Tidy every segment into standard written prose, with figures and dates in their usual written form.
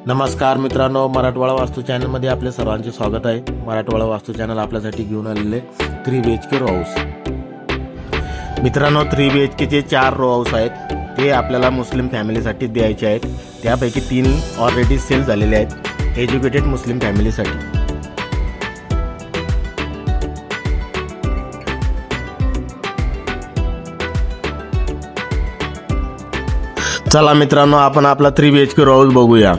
नमस्कार मित्रांनो, मराठवाडा वास्तू चॅनलमध्ये आपले सर्वांचे स्वागत आहे. मराठवाडा वास्तू चॅनल आपल्यासाठी घेऊन आलेले 3 BHK रो हाऊस. मित्रांनो, 3 BHK चे 4 रो हाऊस आहेत. ते आपल्याला मुस्लिम फॅमिलीसाठी द्यायचे आहेत. त्यापैकी 3 ऑलरेडी सेल झालेले आहेत एज्युकेटेड मुस्लिम फॅमिलीसाठी. चला मित्रांनो, आपण आपला 3 BHK रो हाऊस बघूया.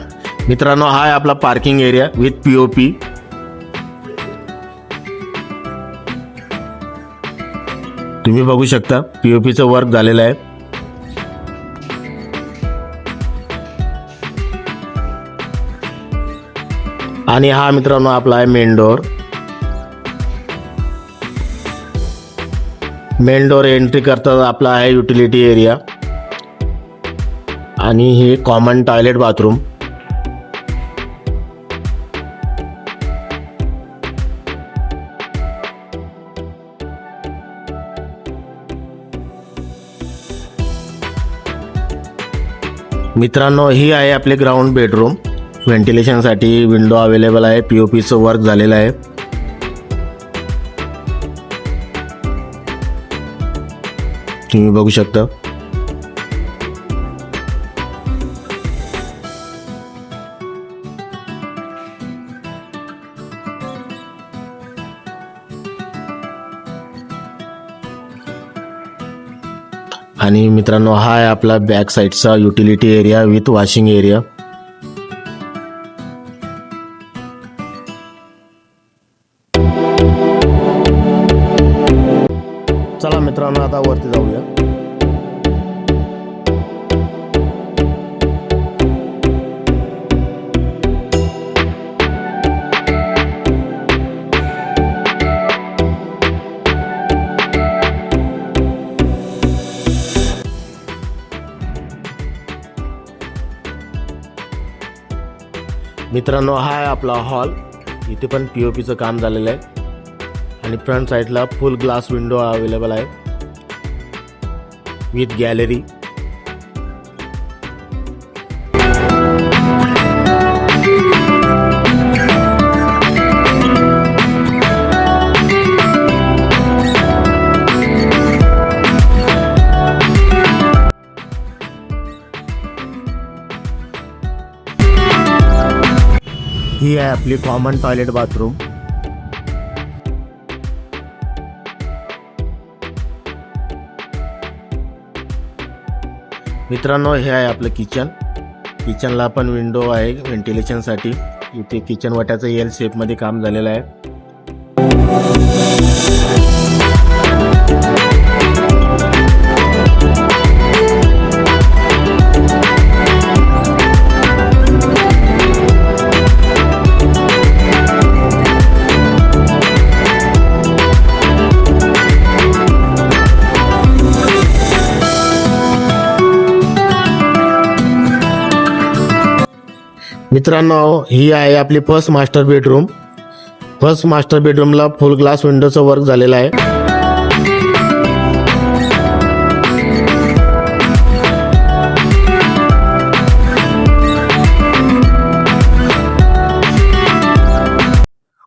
मित्रांनो, हा आहे आपला पार्किंग एरिया विथ POP. तुम्ही बघू शकता POPचं वर्क झालेलं आहे. आणि हा मित्रांनो आपला आहे main door. Main door entry करता आपला आहे युटिलिटी एरिया आणि हे कॉमन टॉयलेट बाथरूम. मित्रांनो, ही आहे आपले ग्राउंड बेडरूम. व्हेंटिलेशनसाठी विंडो अवेलेबल आहे. POPचं वर्क झालेलं आहे. तुम्ही बघू शकता. आणि मित्रांनो, हा आहे आपला बॅक साईडचा utility area with washing area. चला मित्रांनो, आता वरती जाऊया. मित्रांनो, हा आहे आपला हॉल. इथे पण POPचं काम झालेलं आहे आणि फ्रंट साईडला फुल ग्लास विंडो अवेलेबल आहे विथ गॅलरी. ही आहे आपली कॉमन टॉयलेट बाथरूम. मित्रांनो, हे आहे आपलं किचन. किचनला पण विंडो आहे व्हेंटिलेशनसाठी. इथे किचन वाट्याचं L शेपमध्ये काम झालेलं आहे. मित्रांनो, ही आहे आपली first master bedroom. First master बेडरूमला फुल ग्लास विंडोचं वर्क झालेलं आहे.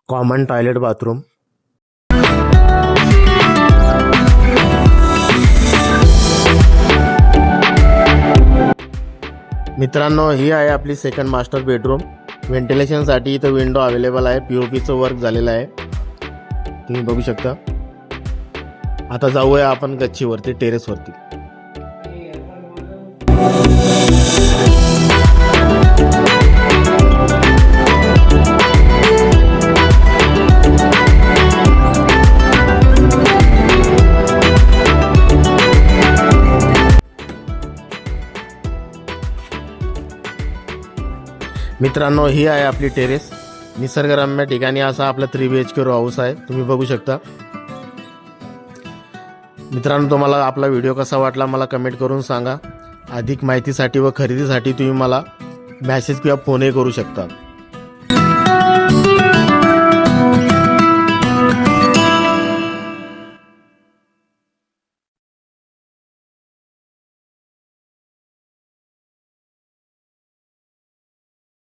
Common toilet bathroom. मित्रांनो, ही आहे आपली सेकंड मास्टर बेडरूम. व्हेंटिलेशनसाठी इथं विंडो अवेलेबल आहे. POPचं वर्क झालेलं आहे. तुम्ही बघू शकता. आता जाऊया आपण गच्चीवरती, टेरेसवरती. मित्रांनो, ही आहे आपली टेरेस. निसर्गरम्य ठिकाणी असा आपला 3 BHK रो हाऊस आहे. तुम्ही बघू शकता. मित्रांनो, तुम्हाला आपला व्हिडिओ कसा वाटला मला कमेंट करून सांगा. अधिक माहितीसाठी व खरेदीसाठी तुम्ही मला मेसेज किंवा फोनही करू शकता.